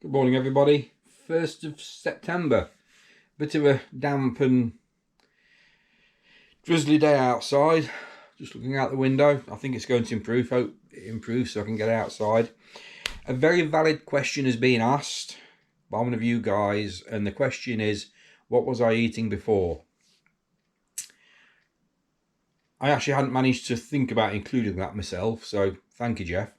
Good morning, everybody. 1st of September. Bit of a damp and drizzly day outside. Just looking out the window. I think it's going to improve. Hope it improves so I can get outside. A very valid question is being asked by one of you guys, and the question is, what was I eating before? I actually hadn't managed to think about including that myself, so thank you, Jeff.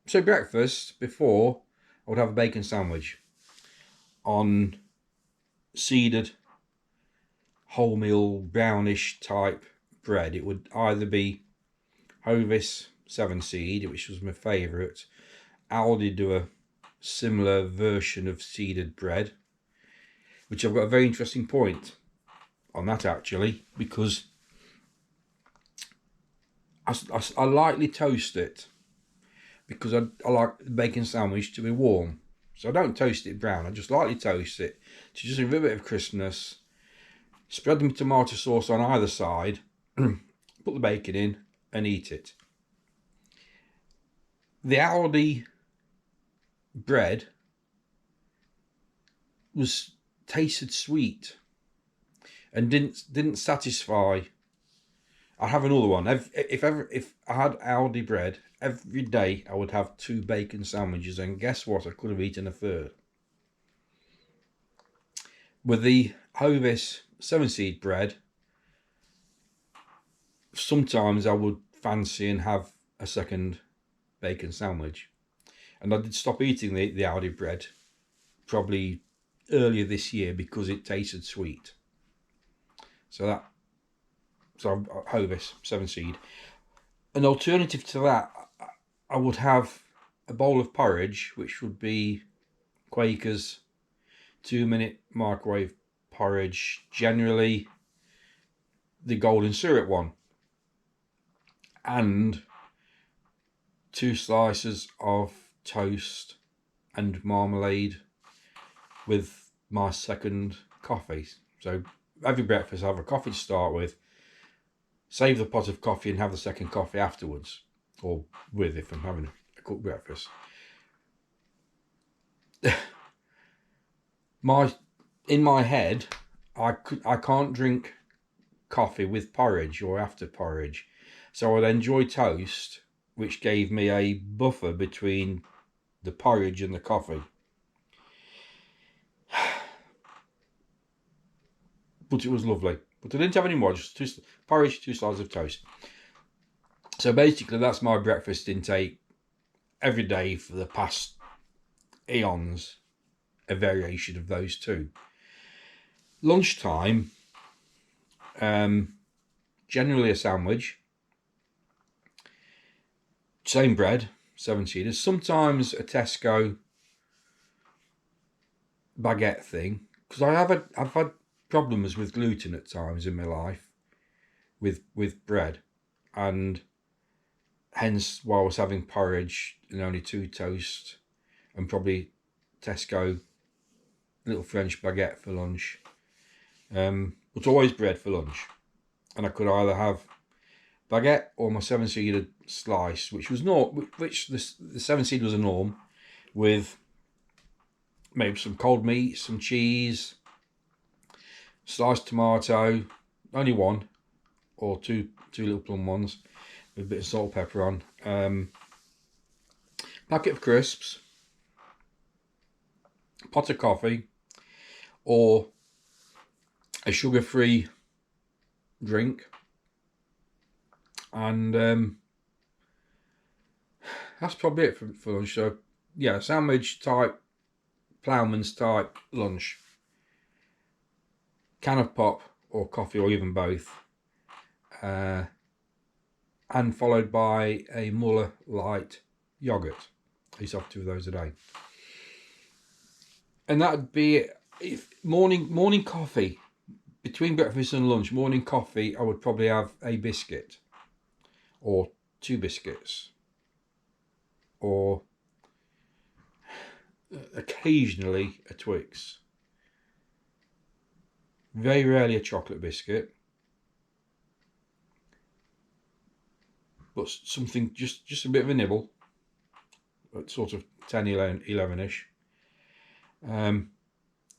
So breakfast before, I would have a bacon sandwich on seeded wholemeal brownish type bread. It would either be Hovis 7 seed, which was my favourite. Aldi do a similar version of seeded bread, which I've got a very interesting point on that actually, because I lightly toast it because I like the bacon sandwich to be warm. So I don't toast it brown, I just lightly toast it to just give a bit of crispness. Spread the tomato sauce on either side, put the bacon in and eat it. The Aldi bread tasted sweet and didn't satisfy. I'd have another one. If I had Aldi bread every day, I would have 2 bacon sandwiches, and guess what? I could have eaten a third. With the Hovis 7 seed bread, sometimes I would fancy and have a second bacon sandwich, and I did stop eating the Aldi bread probably earlier this year because it tasted sweet. So Hovis 7 seed. An alternative to that, I would have a bowl of porridge, which would be Quaker's 2-minute microwave porridge, generally the golden syrup one, and 2 slices of toast and marmalade with my second coffee. So every breakfast I have a coffee to start with, save the pot of coffee and have the second coffee afterwards, or with if I'm having a cooked breakfast. In my head, I can't drink coffee with porridge or after porridge, so I'd enjoy toast, which gave me a buffer between the porridge and the coffee. But it was lovely. But I didn't have any more, just porridge, 2 slices of toast. So basically that's my breakfast intake every day for the past eons, a variation of those 2. Lunchtime, generally a sandwich, same bread, 7 seeders, sometimes a Tesco baguette thing, because I've had problems with gluten at times in my life with bread, and hence why I was having porridge and only 2 toast and probably Tesco little French baguette for lunch, but always bread for lunch. And I could either have baguette or my 7-seeded slice, which the 7-seed was a norm, with maybe some cold meat, some cheese, sliced tomato, only 1 or 2 little plum ones with a bit of salt, pepper on, packet of crisps, pot of coffee, or a sugar-free drink, and that's probably it for lunch. So yeah, sandwich type, ploughman's type lunch, can of pop or coffee or even both, and followed by a Muller light yogurt. I used to have 2 of those a day, and that'd be it. Morning coffee. Between breakfast and lunch, morning coffee, I would probably have a biscuit or 2 biscuits, or occasionally a Twix. Very rarely a chocolate biscuit, but something, just a bit of a nibble, at sort of 10, 11ish.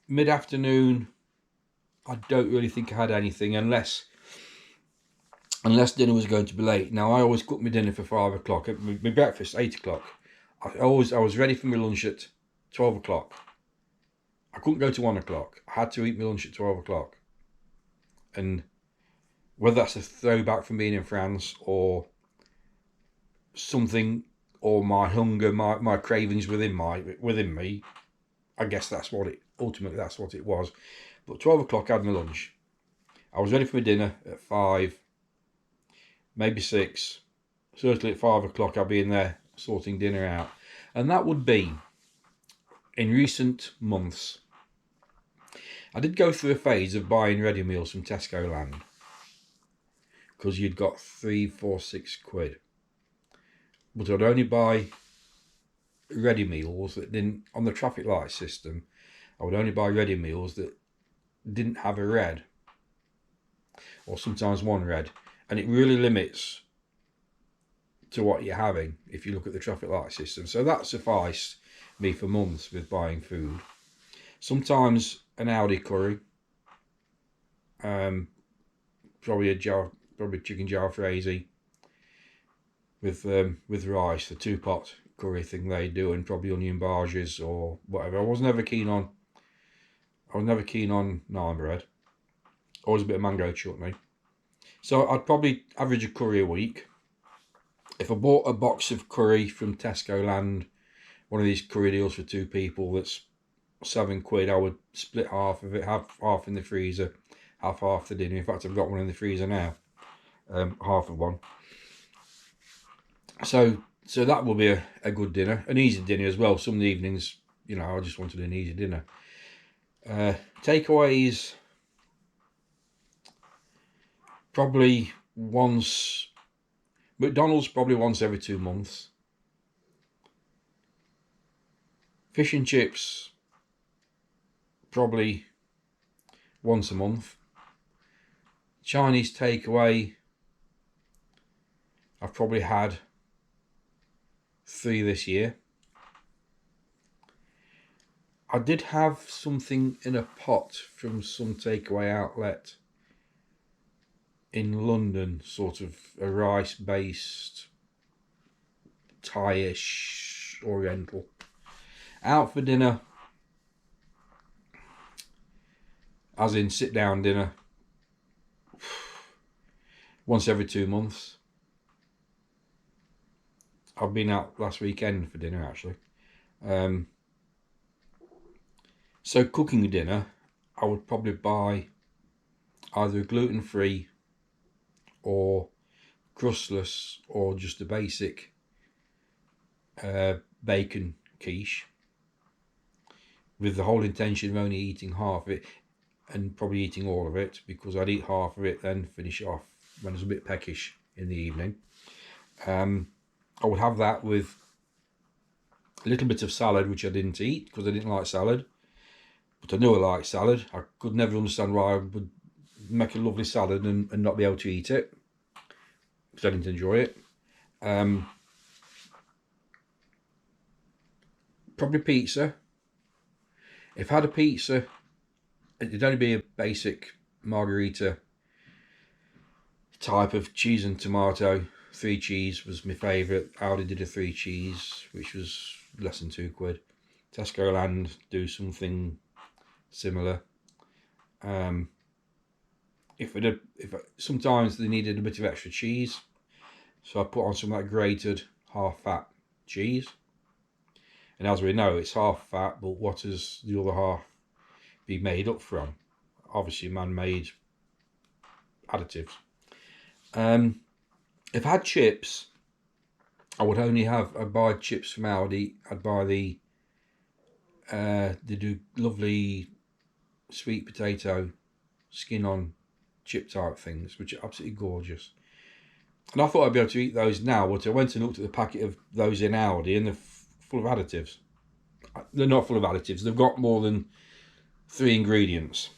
Mid-afternoon, I don't really think I had anything unless dinner was going to be late. Now, I always cook my dinner for 5 o'clock. My breakfast, 8 o'clock. I was ready for my lunch at 12 o'clock. I couldn't go to 1 o'clock. I had to eat my lunch at 12 o'clock. And whether that's a throwback from being in France or something, or my hunger, my cravings within me, I guess that's what it was. But 12 o'clock I had my lunch. I was ready for my dinner at 5, maybe 6. Certainly at 5 o'clock I'll be in there sorting dinner out. And that would be, in recent months, I did go through a phase of buying ready meals from Tesco Land, because you'd got 3, 4, 6 quid. But I'd only buy ready meals that didn't, on the traffic light system, I would only buy ready meals that didn't have a red, or sometimes one red. And it really limits to what you're having if you look at the traffic light system. So that sufficed me for months with buying food. Sometimes an Aldi curry, probably chicken jalfrezi with rice, the 2-pot curry thing they do, and probably onion barges or whatever. I was never keen on naan bread. Always a bit of mango chutney. So I'd probably average a curry a week. If I bought a box of curry from Tesco Land, one of these curry deals for 2 people, that's 7 quid, I would split half of it, have half in the freezer, half the dinner. In fact, I've got one in the freezer now, half of one. So that will be a good dinner, an easy dinner as well. Some evenings, I just wanted an easy dinner. Takeaways, probably once. McDonald's probably once every 2 months. Fish and chips, probably once a month. Chinese takeaway, I've probably had 3 this year. I did have something in a pot from some takeaway outlet in London, sort of a rice-based, Thai-ish, oriental. Out for dinner, as in sit-down dinner, once every 2 months. I've been out last weekend for dinner, actually. So cooking dinner, I would probably buy either gluten-free or crustless, or just a basic bacon quiche, with the whole intention of only eating half of it, and probably eating all of it, because I'd eat half of it, then finish it off when I was a bit peckish in the evening. I would have that with a little bit of salad, which I didn't eat because I didn't like salad, but I knew I liked salad. I could never understand why I would make a lovely salad and not be able to eat it, because I didn't enjoy it. Probably pizza. If I had a pizza, it'd only be a basic margherita type of cheese and tomato. 3 cheese was my favourite. Aldi did a 3 cheese, which was less than 2 quid. Tesco Land do something similar. Sometimes they needed a bit of extra cheese, so I put on some of that grated half-fat cheese. And as we know, it's half fat, but what does the other half be made up from? Obviously, man-made additives. If I had chips, I'd buy chips from Aldi. I'd buy they do lovely sweet potato skin on chip type things, which are absolutely gorgeous. And I thought I'd be able to eat those now, but I went and looked at the packet of those in Aldi, and they're full of additives. They're not full of additives. They've got more than 3 ingredients.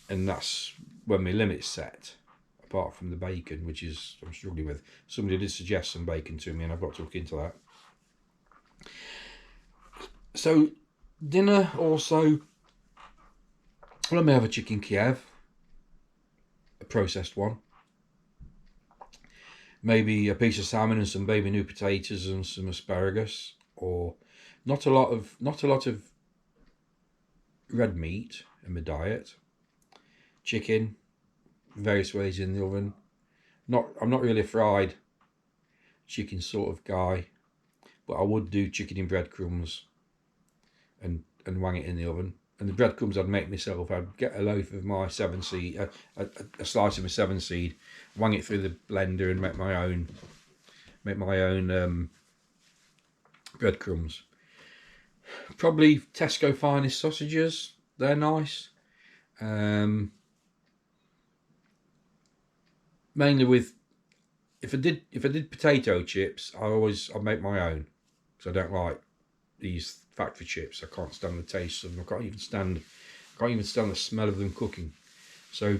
And that's when my limit's set, apart from the bacon, which I'm struggling with. Somebody did suggest some bacon to me, and I've got to look into that. So dinner also, well, I may have a chicken Kiev, a processed one. Maybe a piece of salmon and some baby new potatoes and some asparagus, or not a lot of red meat in my diet. Chicken, various ways in the oven. I'm not really a fried chicken sort of guy, but I would do chicken in breadcrumbs and wang it in the oven. And the breadcrumbs I'd make myself. I'd get a loaf of my 7-seed, a slice of my 7-seed, wang it through the blender and make my own breadcrumbs. Probably Tesco Finest sausages. They're nice. Mainly with, if I did potato chips, I'd make my own, because I don't like these factory chips. I can't stand the taste of them. I can't even stand the smell of them cooking. So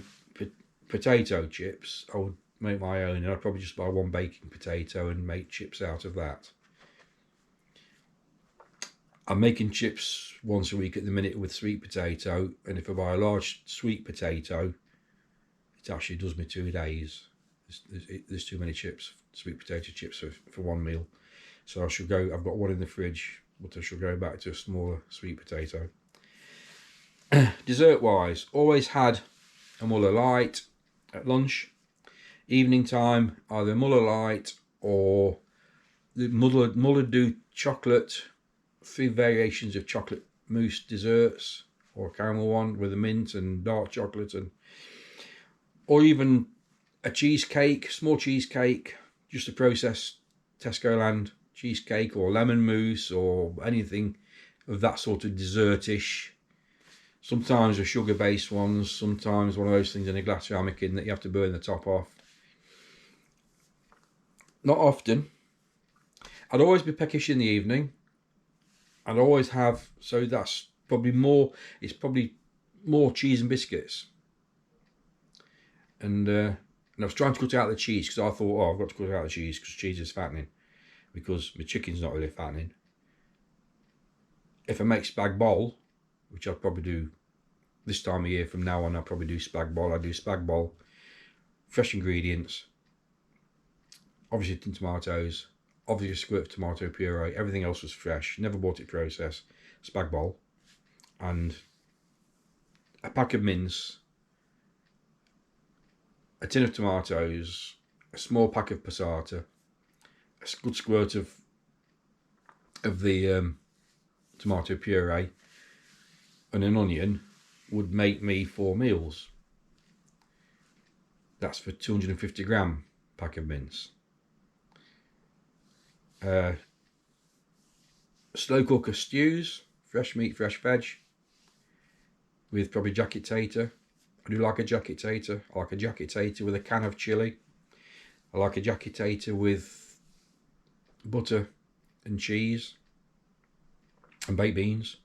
potato chips, I would make my own, and I'd probably just buy one baking potato and make chips out of that. I'm making chips once a week at the minute with sweet potato, and if I buy a large sweet potato, it actually does me 2 days. There's too many chips, sweet potato chips for one meal. So I should go, I've got one in the fridge, but I shall go back to a smaller sweet potato. Dessert wise, always had a Muller Light at lunch. Evening time, either Muller Light or the Muller do chocolate, 3 variations of chocolate mousse desserts, or a caramel one with a mint and dark chocolate, or even a cheesecake, small cheesecake, just a processed Tesco Land cheesecake, or lemon mousse, or anything of that sort of dessertish. Sometimes a sugar-based ones, sometimes one of those things in a glass ramekin that you have to burn the top off. Not often. I'd always be peckish in the evening. I'd always have, so that's probably more, it's probably more cheese and biscuits. And I was trying to cut out the cheese, because I thought, oh, I've got to cut out the cheese because cheese is fattening, because my chicken's not really fattening. If I make spag bol, which I'll probably do this time of year from now on, I'll probably do spag bol. I do spag bol, fresh ingredients, obviously tin tomatoes, obviously a squirt of tomato puree, everything else was fresh, never bought it processed, spag bol, and a pack of mince, a tin of tomatoes, a small pack of passata, a good squirt of the tomato puree, and an onion would make me 4 meals. That's for 250 gram pack of mince. Slow cooker stews, fresh meat, fresh veg, with probably jacket tater. I do like a jacket tater. I like a jacket tater with a can of chilli. I like a jacket tater with butter and cheese and baked beans.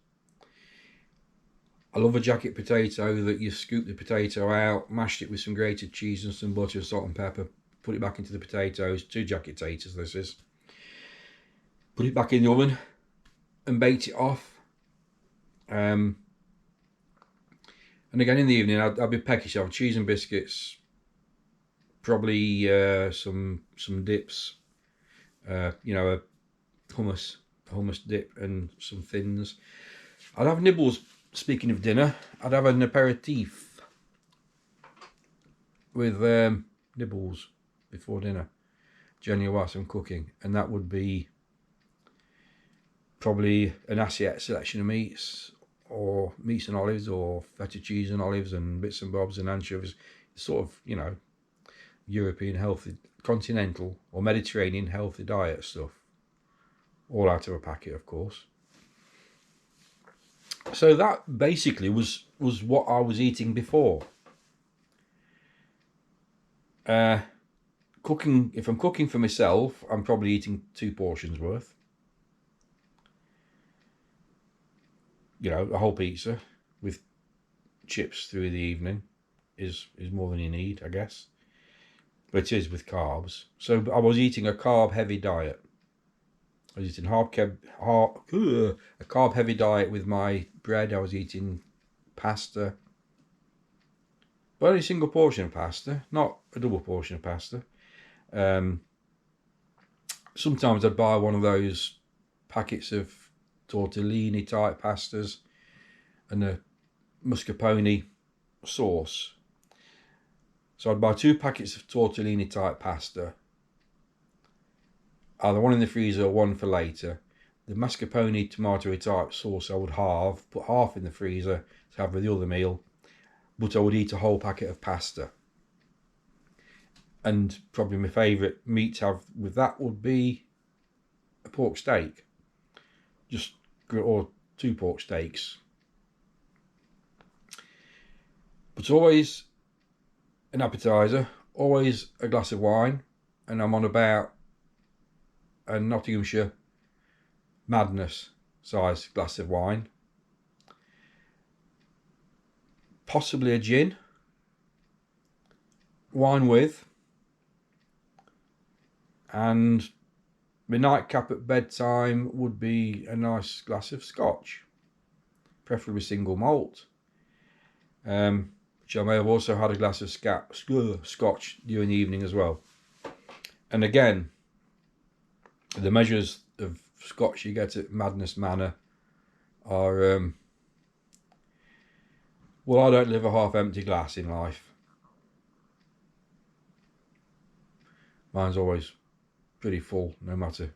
I love a jacket potato that you scoop the potato out, mashed it with some grated cheese and some butter, salt and pepper, put it back into the potatoes, 2 jacket taters this is. Put it back in the oven and baked it off. And again in the evening I'd be peckish. I'll have cheese and biscuits, probably some dips, you know, a hummus dip and some thins. I'd have nibbles. Speaking of dinner, I'd have an aperitif with nibbles before dinner, generally whilst I'm cooking, and that would be probably an Asiatic selection of meats, or meats and olives, or feta cheese and olives and bits and bobs and anchovies, sort of, you know, European healthy, continental or Mediterranean healthy diet stuff, all out of a packet, of course. So that basically was what I was eating before. Cooking, if I'm cooking for myself, I'm probably eating 2 portions worth. You know, a whole pizza with chips through the evening is more than you need, I guess. But it is with carbs. So I was eating a carb heavy diet. I was eating a carb heavy diet with my bread. I was eating pasta, but only a single portion of pasta, not a double portion of pasta. Sometimes I'd buy one of those packets of tortellini type pastas and a mascarpone sauce. So I'd buy 2 packets of tortellini type pasta, either one in the freezer or one for later. The mascarpone tomato type sauce I would put half in the freezer to have with the other meal, but I would eat a whole packet of pasta. And probably my favourite meat to have with that would be a pork steak, or 2 pork steaks. But always an appetizer, always a glass of wine, and I'm on about a Nottinghamshire Madness size glass of wine, possibly a gin, wine with, and my nightcap at bedtime would be a nice glass of scotch, preferably single malt, which I may have also had a glass of scotch during the evening as well. And again, the measures of scotch you get at Madness Manor are, well, I don't live a half empty glass in life. Mine's always pretty full, no matter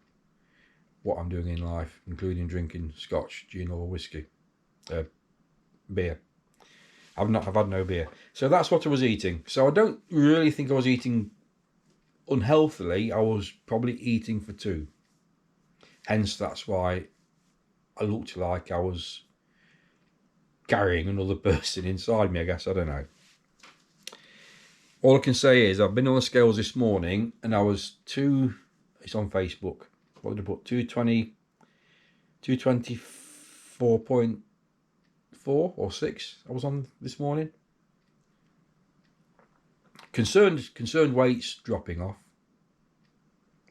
what I'm doing in life, including drinking scotch, gin or whiskey, beer. I've had no beer. So that's what I was eating. So I don't really think I was eating unhealthily. I was probably eating for 2. Hence, that's why I looked like I was carrying another person inside me, I guess. I don't know. All I can say is I've been on the scales this morning and I was it's on Facebook. What did I put? 224.4 or 6 I was on this morning. Concerned weight's dropping off.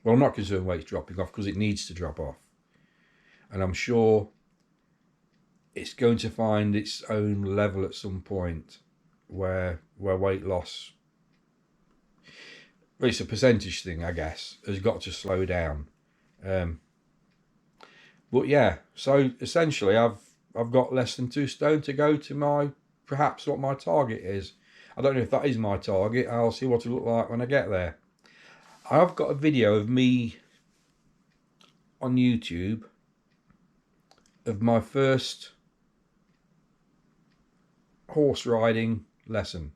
Well, I'm not concerned weight's dropping off because it needs to drop off. And I'm sure it's going to find its own level at some point where weight loss, well, it's a percentage thing, I guess, has got to slow down. But yeah, so essentially I've got less than 2 stone to go to perhaps what my target is. I don't know if that is my target. I'll see what it looks like when I get there. I've got a video of me on YouTube of my first horse riding lesson.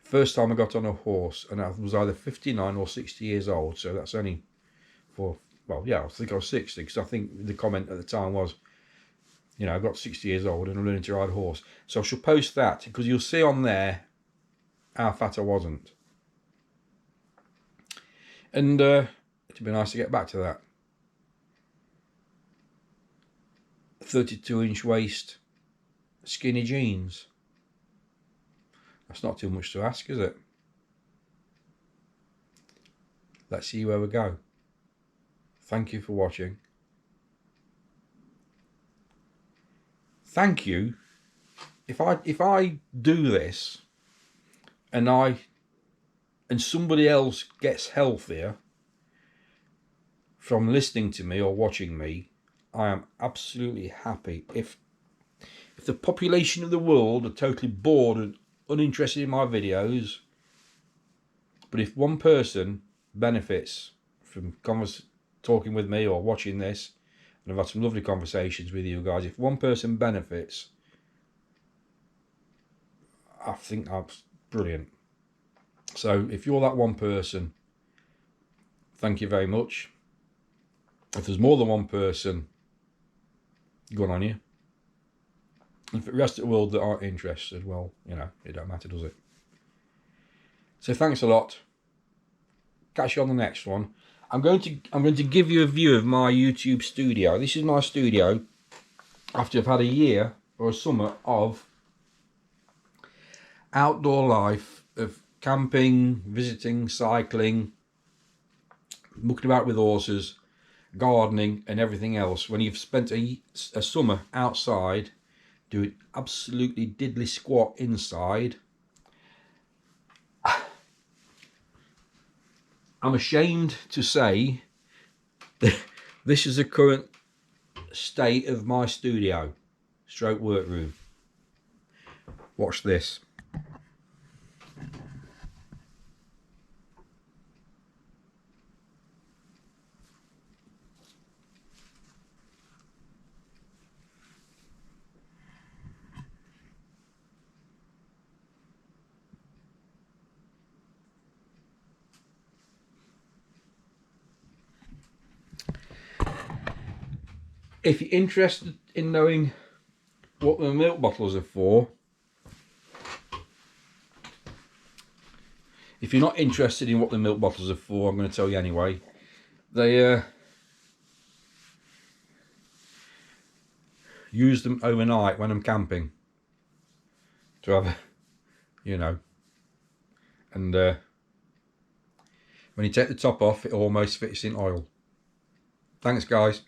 First time I got on a horse, and I was either 59 or 60 years old, so that's only for, well, yeah, I think I was 60, because I think the comment at the time was, you know, I got 60 years old and I'm learning to ride a horse. So I shall post that, because you'll see on there how fat I wasn't. And it'd be nice to get back to that. 32-inch waist, skinny jeans. That's not too much to ask, is it? Let's see where we go. Thank you for watching. Thank you. If I do this and somebody else gets healthier from listening to me or watching me, I am absolutely happy. If the population of the world are totally bored and uninterested in my videos, but if one person benefits from talking with me or watching this, and I've had some lovely conversations with you guys, if one person benefits, I think that's brilliant. So if you're that one person, thank you very much. If there's more than one person, good on you. And for the rest of the world that aren't interested, well, you know, it don't matter, does it? So thanks a lot. Catch you on the next one. I'm going to give you a view of my YouTube studio. This is my studio after I've had a year or a summer of outdoor life, of camping, visiting, cycling, mucking about with horses. gardening and everything else, when you've spent a summer outside doing absolutely diddly squat inside, I'm ashamed to say that this is the current state of my studio stroke workroom. Watch this. If you're interested in knowing what the milk bottles are for, if you're not interested in what the milk bottles are for, I'm going to tell you anyway. They use them overnight when I'm camping to have, you know, and when you take the top off, it almost fits in oil. Thanks, guys.